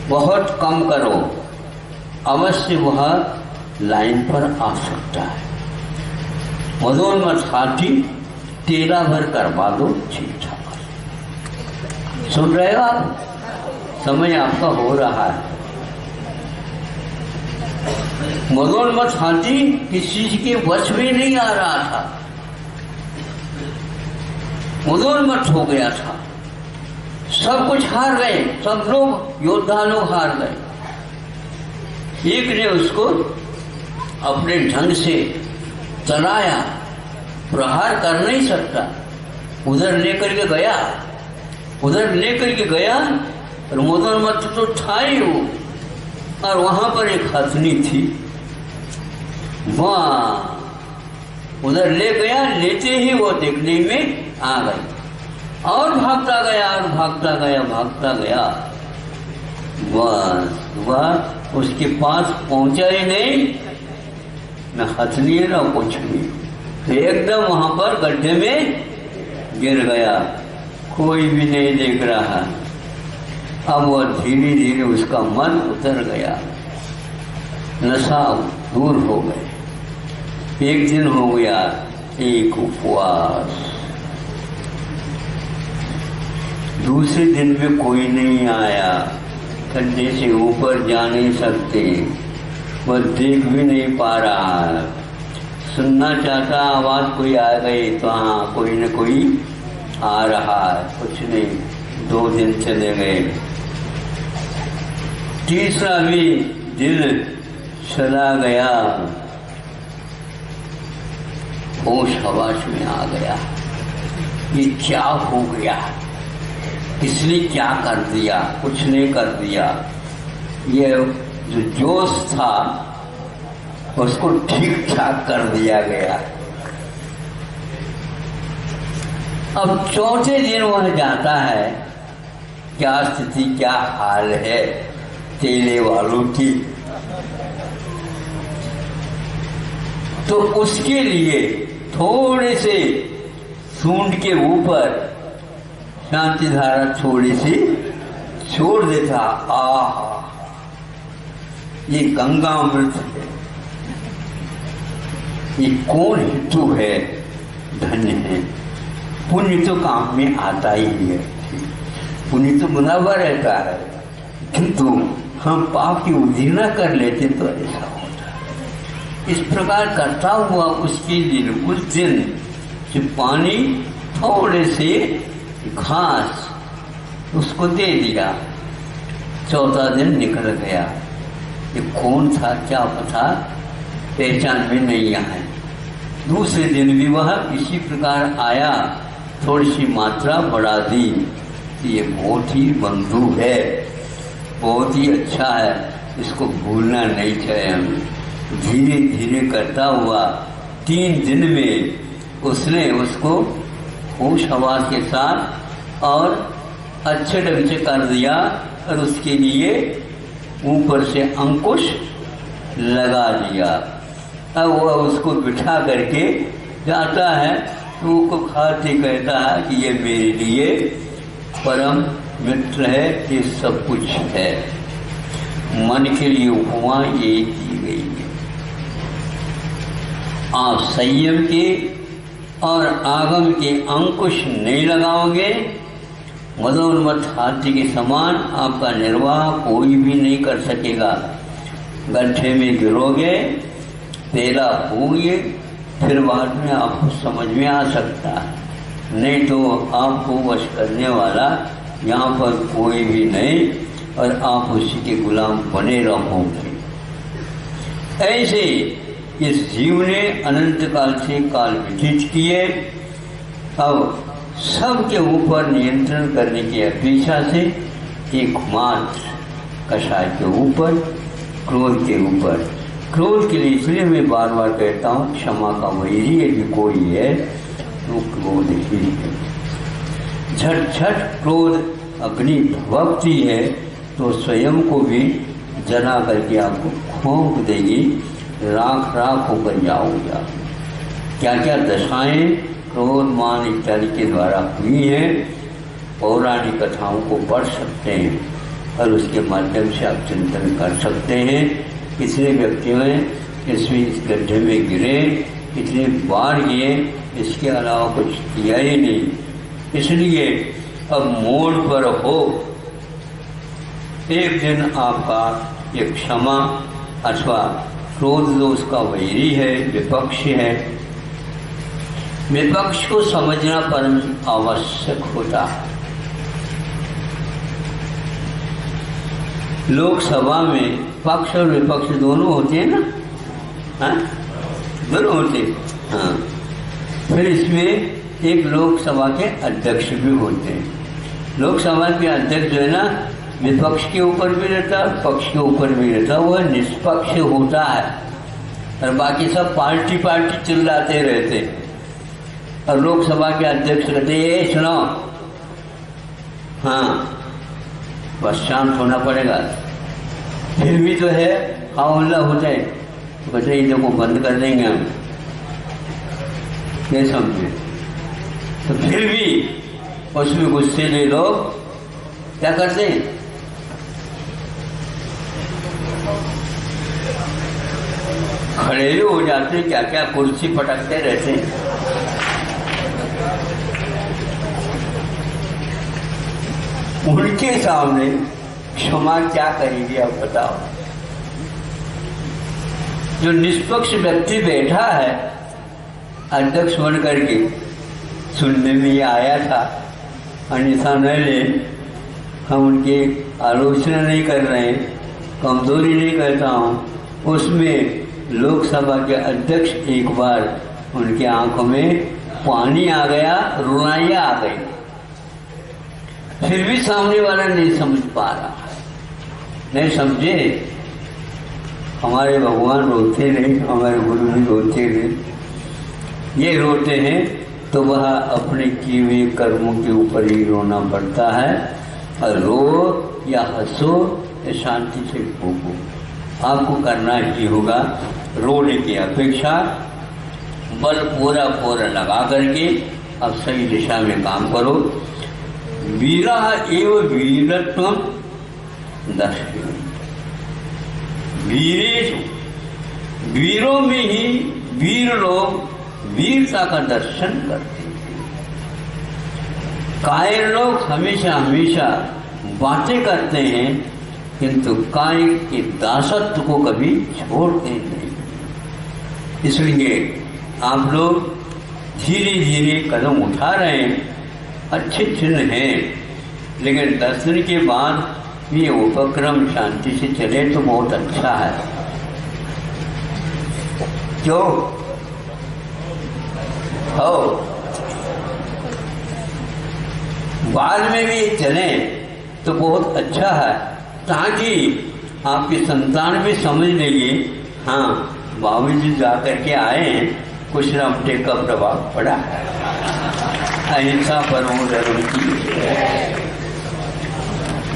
बहुत कम करो। अवश्य वह लाइन पर आ सकता है। मदोन्मत हाथी तेला भर करवा दो ठीक ठाक। सुन रहे हो आप? समय आपका हो रहा है। मदोन्मत हाथी किसी के वश में नहीं आ रहा था, मदोन्मत हो गया था। सब कुछ हार गए, सब लोग योद्धा लोग हार गए। एक ने उसको अपने ढंग से चलाया, प्रहार कर नहीं सकता, उधर लेकर के गया, उधर लेकर के गया और मदोन्मत्त तो था ही वो। और वहां पर एक हथनी थी, वहां उधर ले गया, लेते ही वो देखने में आ गई और भागता गया और भागता गया, भागता गया। बस वह उसके पास पहुंचा ही नहीं, न हथनी न कुछ भी, तो एकदम वहां पर गड्ढे में गिर गया। कोई भी नहीं देख रहा। अब वह धीरे धीरे उसका मन उतर गया, नशा दूर हो गए। एक दिन हो गया, एक उपवास। दूसरे दिन में कोई नहीं आया, खड्डे से ऊपर जा नहीं सकते, वह देख भी नहीं पा रहा है। सुनना चाहता आवाज कोई आ गई तो हाँ कोई न कोई आ रहा है, कुछ नहीं, 2 दिन चले गए, तीसरा भी दिन चला गया, होश हवास में आ गया। ये क्या हो गया, किसने क्या कर दिया? कुछ नहीं कर दिया। ये जो जोश था उसको ठीक ठाक कर दिया गया। अब चौथे दिन वह जाता है, क्या स्थिति, क्या हाल है तेले वालों की। तो उसके लिए थोड़े से सूंड के ऊपर शांति धारा थोड़ी सी छोड़ देता। आहा, ये गंगा अमृत है, ये कौन हेतु है, धन्य है। पुण्य तो काम में आता ही है, पुण्य तो बराबर रहता है, किंतु हम पाप की उधीना कर लेते तो ऐसा होता है। इस प्रकार करता हुआ उसके लिए उस दिन जो पानी थोड़े से घास उसको दे दिया। चौथा दिन निकल गया। ये कौन था क्या पता, पहचान में नहीं आए। दूसरे दिन भी वह इसी प्रकार आया, थोड़ी सी मात्रा बढ़ा दी। ये बहुत ही बंधु है, बहुत ही अच्छा है, इसको भूलना नहीं चाहिए हमें। धीरे धीरे करता हुआ 3 दिन में उसने उसको होश हवास के साथ और अच्छे ढंग से कर दिया, और उसके लिए ऊपर से अंकुश लगा दिया। अब वह उसको बिठा करके जाता है, तो उसको खाते कहता है कि ये मेरे लिए परम मित्र है, ये सब कुछ है। मन के लिए उपमा ये की गई है। आप संयम के और आगम के अंकुश नहीं लगाओगे, मदोन्मत्त हाथी के समान आपका निर्वाह कोई भी नहीं कर सकेगा। गड्ढे में गिरोगे, तेला होगे, फिर बाद में आपको समझ में आ सकता है, नहीं तो आपको वश करने वाला यहाँ पर कोई भी नहीं, और आप उसी के गुलाम बने रहोगे। ऐसे इस जीव ने अनंत काल से काल व्यतीत किए। अब सबके ऊपर नियंत्रण करने की अपेक्षा से एकमात्र कषाय के ऊपर, क्रोध के ऊपर। क्रोध के लिए इसलिए मैं बार बार कहता हूँ, क्षमा का वैरी यदि कोई है तो क्रोध ही है। झट झट क्रोध अग्नि भक्ति है तो स्वयं को भी जला करके आपको खोप देगी, राख राख होकर जाओगे। क्या क्या दशाएं क्रोध मान इत्यादि के द्वारा हुई हैं, पौराणिक कथाओं को पढ़ सकते हैं और उसके माध्यम से आप चिंतन कर सकते हैं। कितने व्यक्तियों ने इसमें इस गड्ढे में गिरे, कितने बार गिरे, इसके अलावा कुछ किया ही नहीं। इसलिए अब मोड़ पर हो, एक दिन आपका ये क्षमा अथवा क्रोध जो उसका वैरी है, विपक्ष है, विपक्ष को समझना परम आवश्यक होता है। लोकसभा में पक्ष और विपक्ष दोनों होते हैं ना, हाँ दोनों होते हैं, हाँ। फिर इसमें एक लोकसभा के अध्यक्ष भी होते हैं। लोकसभा के अध्यक्ष जो है ना, विपक्ष के ऊपर भी रहता है, पक्ष के ऊपर भी रहता है, वह निष्पक्ष होता है, और बाकी सब पार्टी पार्टी चिल्लाते रहते हैं। और लोकसभा के अध्यक्ष कहते ये सुनो, हाँ बस शांत होना पड़ेगा। फिर भी तो है हाँ हल्ला होता है, तो कहते ये देखो बंद कर देंगे हम, ये समझे। तो फिर भी उसमें गुस्से ले लोग क्या करते हैं, खड़े हो जाते, क्या क्या कुर्सी पटकते रहते हैं। उनके सामने क्षमा क्या करेगी आप बताओ। जो निष्पक्ष व्यक्ति बैठा है अध्यक्ष बन करके, सुनने में ये आया था अन्यथा न ले। हम उनकी आलोचना नहीं कर रहे हैं, कमजोरी नहीं करता हूँ। उसमें लोकसभा के अध्यक्ष एक बार उनकी आंखों में पानी आ गया, रुनाइयाँ आ गई, फिर भी सामने वाला नहीं समझ पा रहा, नहीं समझे। हमारे भगवान रोते नहीं, हमारे गुरु भी रोते नहीं। ये रोते हैं तो वह अपने किए हुए कर्मों के ऊपर ही रोना पड़ता है। और रो या हंसो या शांति से भोगो, आपको करना ही होगा। रोने की अपेक्षा बल पूरा पूरा लगा करके अब सही दिशा में काम करो। वीरा एवं वीरत्वम दर्शय। वीरेश, वीरों में ही वीर लोग वीरता का दर्शन करते हैं। कायर लोग हमेशा हमेशा बातें करते हैं, किंतु काय के दासत्व को कभी छोड़ते नहीं। इसलिए आप लोग धीरे धीरे कदम उठा रहे हैं, अच्छे चिन्ह हैं, लेकिन दर्शन के बाद ये उपक्रम शांति से चले तो बहुत अच्छा है। क्यों हो बाद में भी चले तो बहुत अच्छा है, ताकि आपकी संतान भी समझ लेगी, हाँ बाबूजी जा करके आए हैं, कुछ रामटे का प्रभाव पड़ा है। अहिंसा परमो धर्म की